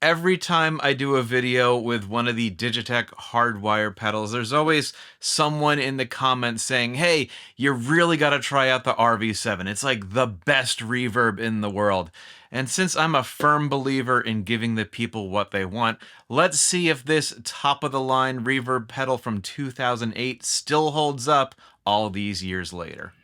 Every time I do a video with one of the Digitech Hardwire pedals, there's always someone in the comments saying, hey, you really got to try out the RV-7. It's like the best reverb in the world. And since I'm a firm believer in giving the people what they want, let's see if this top-of-the-line reverb pedal from 2008 still holds up all these years later.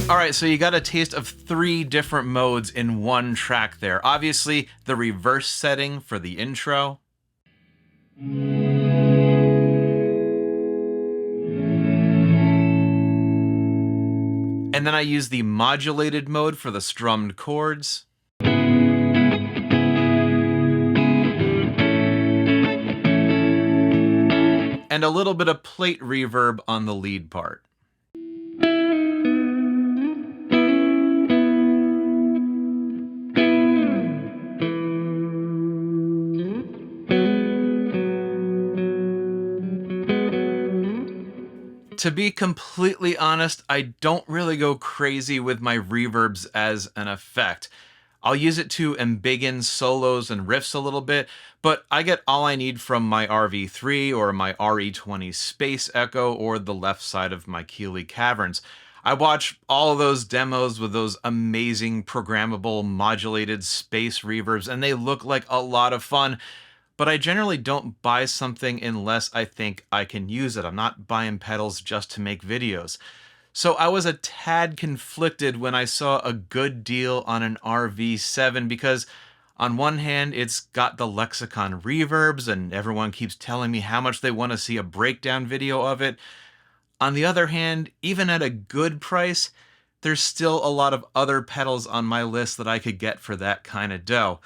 Alright, so you got a taste of 3 different modes in one track there. Obviously, the reverse setting for the intro. And then I use the modulated mode for the strummed chords. And a little bit of plate reverb on the lead part. To be completely honest, I don't really go crazy with my reverbs as an effect. I'll use it to embiggen solos and riffs a little bit, but I get all I need from my RV-3 or my RE20 Space Echo or the left side of my Keeley Caverns. I watch all of those demos with those amazing programmable modulated space reverbs, and they look like a lot of fun. But I generally don't buy something unless I think I can use it. I'm not buying pedals just to make videos. So I was a tad conflicted when I saw a good deal on an RV-7 because on one hand, it's got the Lexicon reverbs and everyone keeps telling me how much they want to see a breakdown video of it. On the other hand, even at a good price, there's still a lot of other pedals on my list that I could get for that kind of dough.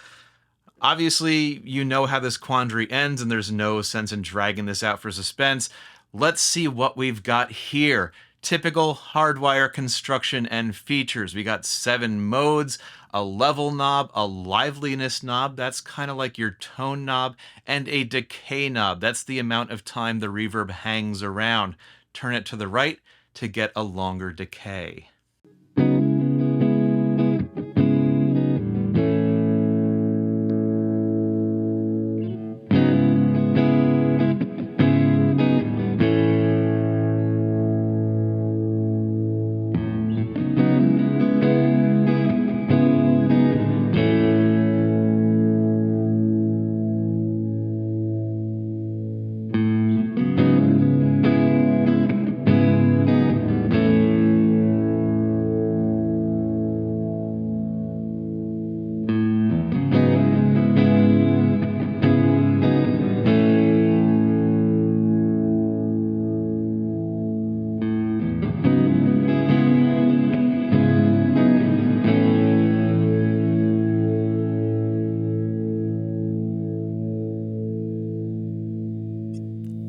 Obviously, you know how this quandary ends, and there's no sense in dragging this out for suspense. Let's see what we've got here. Typical Hardwire construction and features. We got 7 modes, a level knob, a liveliness knob, that's kind of like your tone knob, and a decay knob. That's the amount of time the reverb hangs around. Turn it to the right to get a longer decay.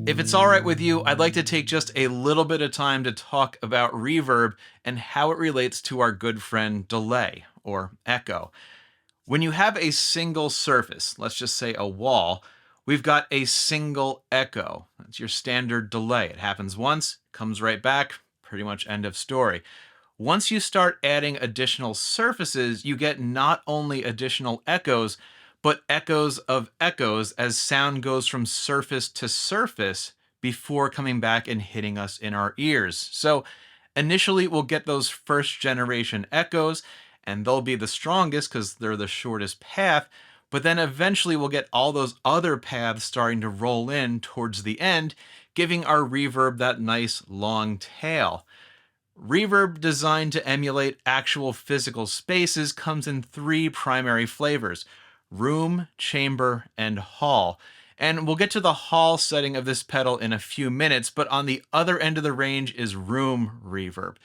If it's all right with you, I'd like to take just a little bit of time to talk about reverb and how it relates to our good friend delay or echo. When you have a single surface, let's just say a wall, we've got a single echo. That's your standard delay. It happens once, comes right back, pretty much end of story. Once you start adding additional surfaces, you get not only additional echoes, but echoes of echoes as sound goes from surface to surface before coming back and hitting us in our ears. So initially, we'll get those first generation echoes, and they'll be the strongest because they're the shortest path. But then eventually, we'll get all those other paths starting to roll in towards the end, giving our reverb that nice long tail. Reverb, designed to emulate actual physical spaces, comes in three primary flavors: room, chamber, and hall. And we'll get to the hall setting of this pedal in a few minutes, but on the other end of the range is room reverb.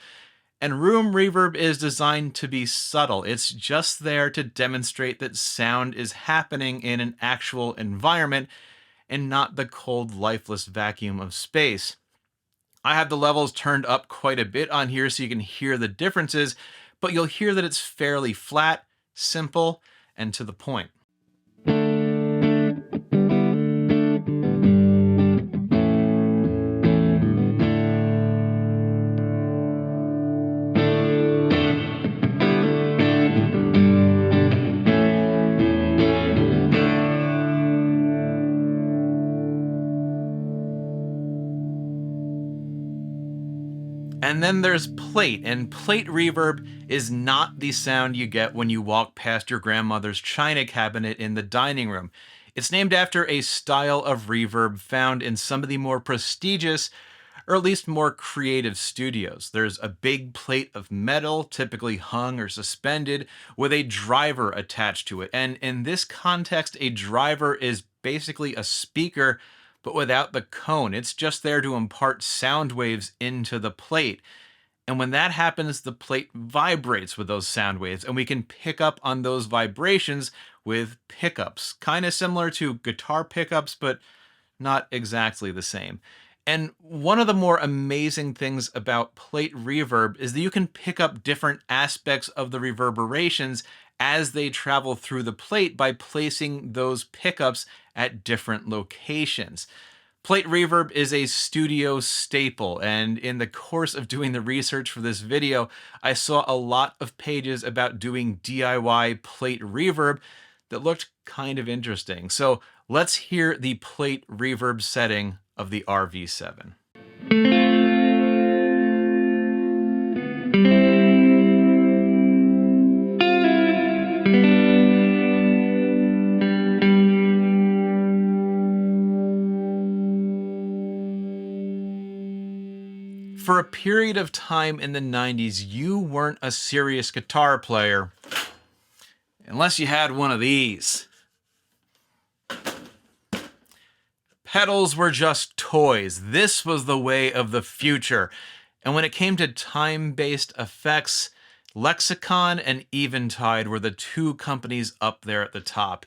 And room reverb is designed to be subtle. It's just there to demonstrate that sound is happening in an actual environment and not the cold, lifeless vacuum of space. I have the levels turned up quite a bit on here so you can hear the differences, but you'll hear that it's fairly flat, simple, and to the point. And then there's plate, and plate reverb is not the sound you get when you walk past your grandmother's china cabinet in the dining room. It's named after a style of reverb found in some of the more prestigious, or at least more creative studios. There's a big plate of metal, typically hung or suspended, with a driver attached to it. And in this context, a driver is basically a speaker, but without the cone. It's just there to impart sound waves into the plate. And when that happens, the plate vibrates with those sound waves, and we can pick up on those vibrations with pickups. Kind of similar to guitar pickups, but not exactly the same. And one of the more amazing things about plate reverb is that you can pick up different aspects of the reverberations as they travel through the plate by placing those pickups at different locations. Plate reverb is a studio staple, and in the course of doing the research for this video, I saw a lot of pages about doing DIY plate reverb that looked kind of interesting. So let's hear the plate reverb setting of the RV-7. For a period of time in the 90s, you weren't a serious guitar player unless you had one of these. Pedals were just toys. This was the way of the future. And when it came to time-based effects, Lexicon and Eventide were the two companies up there at the top.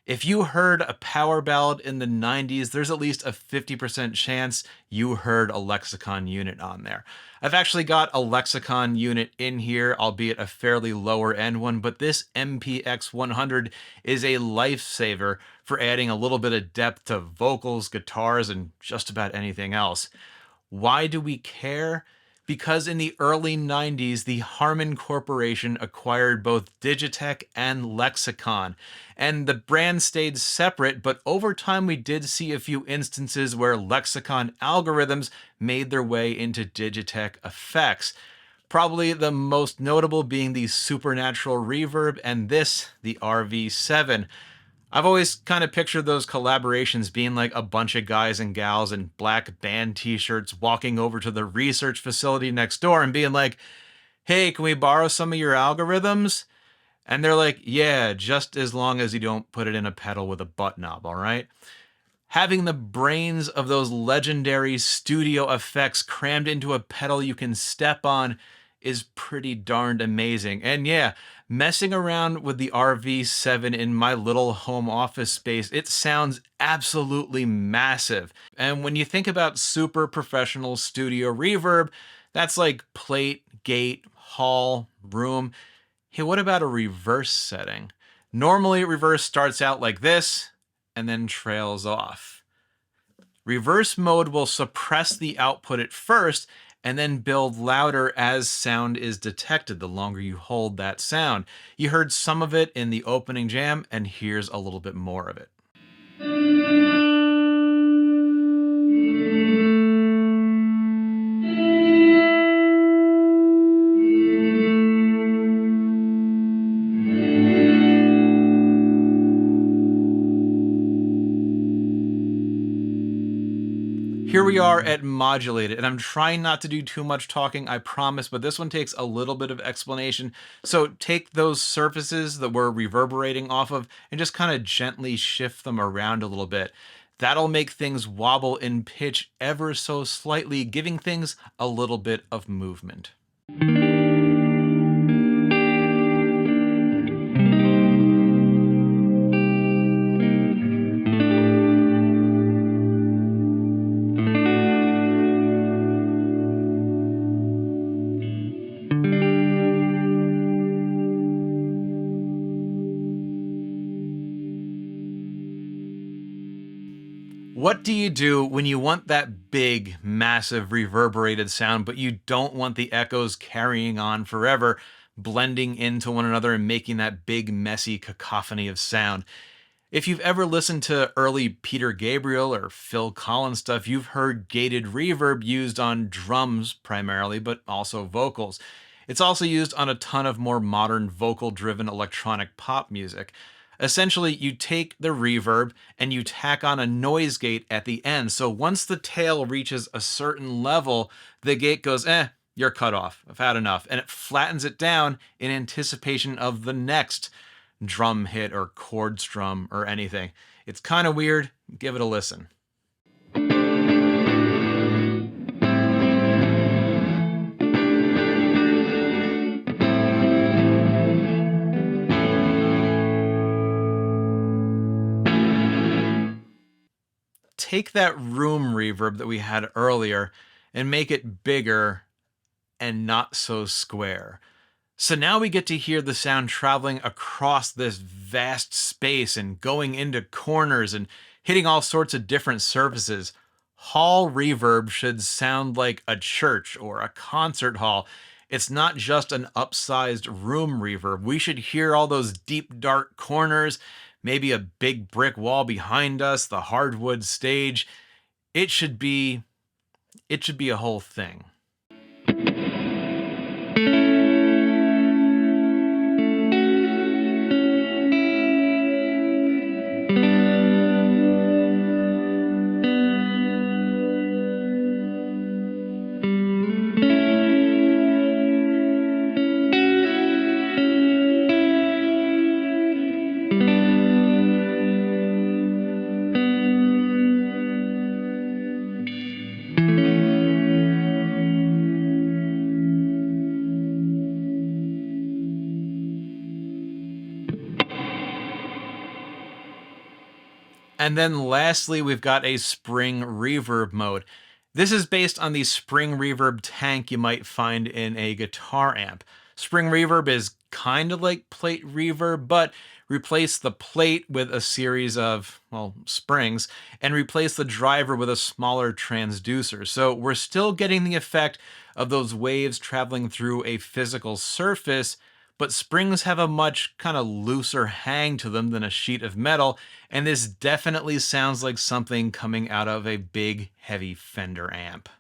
If you heard a power ballad in the 90s, there's at least a 50% chance you heard a Lexicon unit on there. I've actually got a Lexicon unit in here, albeit a fairly lower end one, but this MPX 100 is a lifesaver for adding a little bit of depth to vocals, guitars, and just about anything else. Why do we care? Because in the early 90s, the Harman Corporation acquired both Digitech and Lexicon, and the brand stayed separate, but over time we did see a few instances where Lexicon algorithms made their way into Digitech effects. Probably the most notable being the Supernatural Reverb, and this, the RV-7. I've always kind of pictured those collaborations being like a bunch of guys and gals in black band t-shirts walking over to the research facility next door and being like, hey, can we borrow some of your algorithms? And they're like, yeah, just as long as you don't put it in a pedal with a butt knob, all right? Having the brains of those legendary studio effects crammed into a pedal you can step on is pretty darned amazing. And yeah, messing around with the RV-7 in my little home office space, it sounds absolutely massive. And when you think about super professional studio reverb, that's like plate, gate, hall, room. Hey, what about a reverse setting? Normally, reverse starts out like this and then trails off. Reverse mode will suppress the output at first and then build louder as sound is detected the longer you hold that sound. You heard some of it in the opening jam, and here's a little bit more of it. Here we are at Modulated, and I'm trying not to do too much talking, I promise, but this one takes a little bit of explanation. So take those surfaces that we're reverberating off of and just kind of gently shift them around a little bit. That'll make things wobble in pitch ever so slightly, giving things a little bit of movement. What do you do when you want that big, massive, reverberated sound, but you don't want the echoes carrying on forever, blending into one another and making that big, messy cacophony of sound? If you've ever listened to early Peter Gabriel or Phil Collins stuff, you've heard gated reverb used on drums primarily, but also vocals. It's also used on a ton of more modern vocal-driven electronic pop music. Essentially, you take the reverb and you tack on a noise gate at the end. So once the tail reaches a certain level, the gate goes, you're cut off. I've had enough. And it flattens it down in anticipation of the next drum hit or chord strum or anything. It's kind of weird. Give it a listen. Take that room reverb that we had earlier and make it bigger and not so square. So now we get to hear the sound traveling across this vast space and going into corners and hitting all sorts of different surfaces. Hall reverb should sound like a church or a concert hall. It's not just an upsized room reverb. We should hear all those deep, dark corners, maybe a big brick wall behind us, the hardwood stage. It should be a whole thing. And then lastly, we've got a spring reverb mode. This is based on the spring reverb tank you might find in a guitar amp. Spring reverb is kind of like plate reverb, but replace the plate with a series of, well, springs, and replace the driver with a smaller transducer. So we're still getting the effect of those waves traveling through a physical surface, but springs have a much kind of looser hang to them than a sheet of metal, and this definitely sounds like something coming out of a big, heavy Fender amp.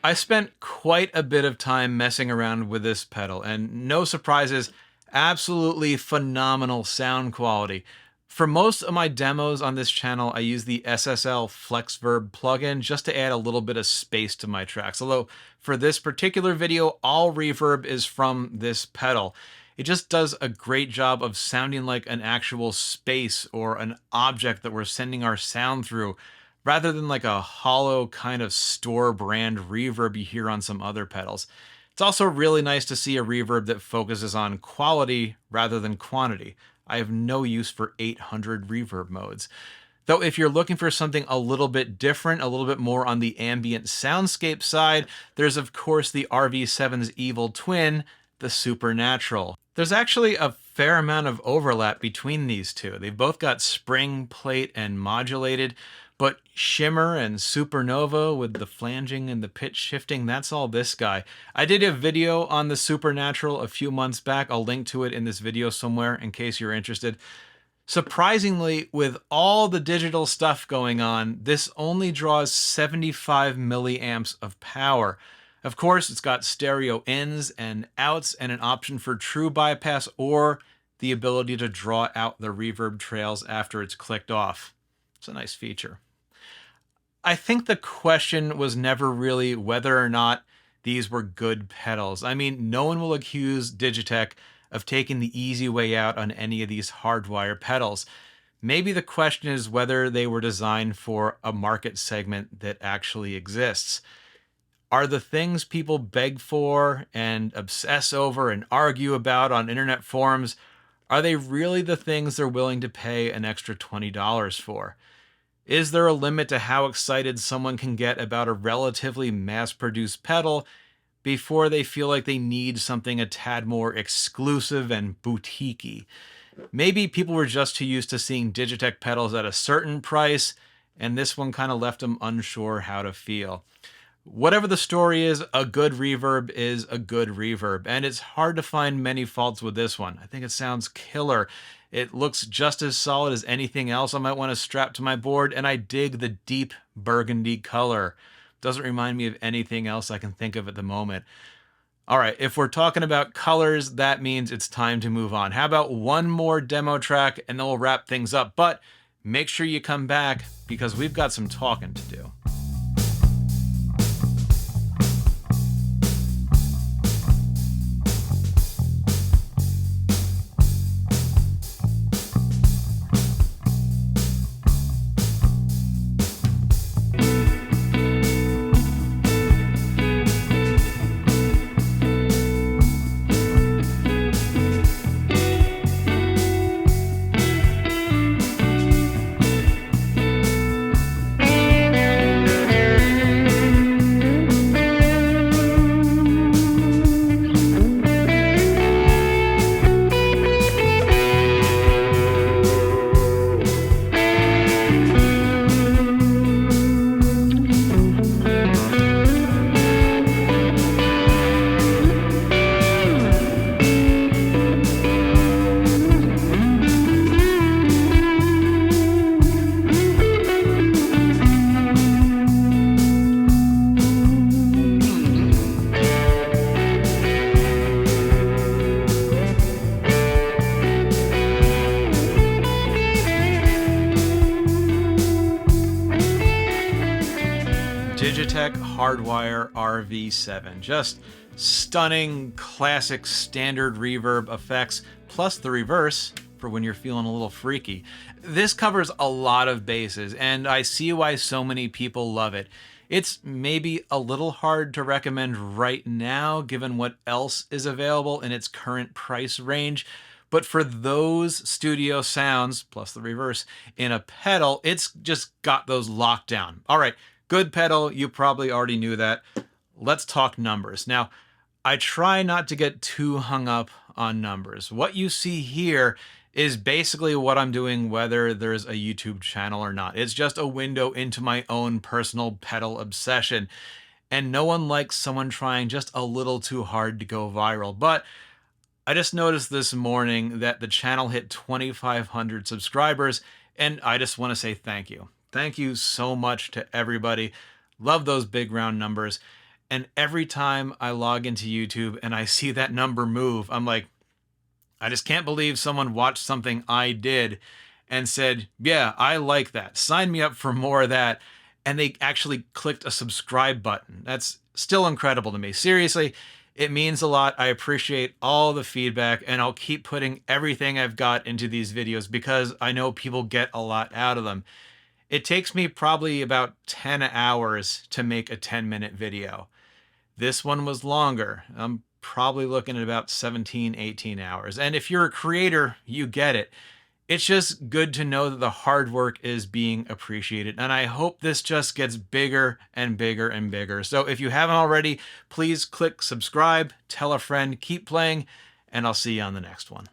I spent quite a bit of time messing around with this pedal, and no surprises, absolutely phenomenal sound quality. For most of my demos on this channel, I use the SSL FlexVerb plugin just to add a little bit of space to my tracks. Although for this particular video, all reverb is from this pedal. It just does a great job of sounding like an actual space or an object that we're sending our sound through, rather than like a hollow kind of store brand reverb you hear on some other pedals. It's also really nice to see a reverb that focuses on quality rather than quantity. I have no use for 800 reverb modes. Though if you're looking for something a little bit different, a little bit more on the ambient soundscape side, there's of course the RV-7's evil twin, the Supernatural. There's actually a fair amount of overlap between these two. They've both got spring, plate, and modulated, but Shimmer and Supernova with the flanging and the pitch shifting, that's all this guy. I did a video on the Supernatural a few months back. I'll link to it in this video somewhere in case you're interested. Surprisingly, with all the digital stuff going on, this only draws 75 milliamps of power. Of course, it's got stereo ins and outs and an option for true bypass or the ability to draw out the reverb trails after it's clicked off. It's a nice feature. I think the question was never really whether or not these were good pedals. I mean, no one will accuse Digitech of taking the easy way out on any of these Hardwire pedals. Maybe the question is whether they were designed for a market segment that actually exists. Are the things people beg for and obsess over and argue about on internet forums, are they really the things they're willing to pay an extra $20 for? Is there a limit to how excited someone can get about a relatively mass-produced pedal before they feel like they need something a tad more exclusive and boutique-y? Maybe people were just too used to seeing Digitech pedals at a certain price, and this one kind of left them unsure how to feel. Whatever the story is, a good reverb is a good reverb, and it's hard to find many faults with this one. I think it sounds killer. It looks just as solid as anything else I might want to strap to my board, and I dig the deep burgundy color. Doesn't remind me of anything else I can think of at the moment. All right, if we're talking about colors, that means it's time to move on. How about one more demo track, and then we'll wrap things up. But make sure you come back, because we've got some talking to do. Digitech Hardwire RV-7. Just stunning, classic, standard reverb effects, plus the reverse for when you're feeling a little freaky. This covers a lot of bases, and I see why so many people love it. It's maybe a little hard to recommend right now, given what else is available in its current price range, but for those studio sounds, plus the reverse, in a pedal, it's just got those locked down. All right, good pedal, you probably already knew that. Let's talk numbers. Now, I try not to get too hung up on numbers. What you see here is basically what I'm doing whether there's a YouTube channel or not. It's just a window into my own personal pedal obsession. And no one likes someone trying just a little too hard to go viral. But I just noticed this morning that the channel hit 2,500 subscribers, and I just want to say thank you. Thank you so much to everybody. Love those big round numbers. And every time I log into YouTube and I see that number move, I'm like, I just can't believe someone watched something I did and said, yeah, I like that. Sign me up for more of that. And they actually clicked a subscribe button. That's still incredible to me. Seriously, it means a lot. I appreciate all the feedback, and I'll keep putting everything I've got into these videos because I know people get a lot out of them. It takes me probably about 10 hours to make a 10-minute video. This one was longer. I'm probably looking at about 17, 18 hours. And if you're a creator, you get it. It's just good to know that the hard work is being appreciated. And I hope this just gets bigger and bigger and bigger. So if you haven't already, please click subscribe, tell a friend, keep playing, and I'll see you on the next one.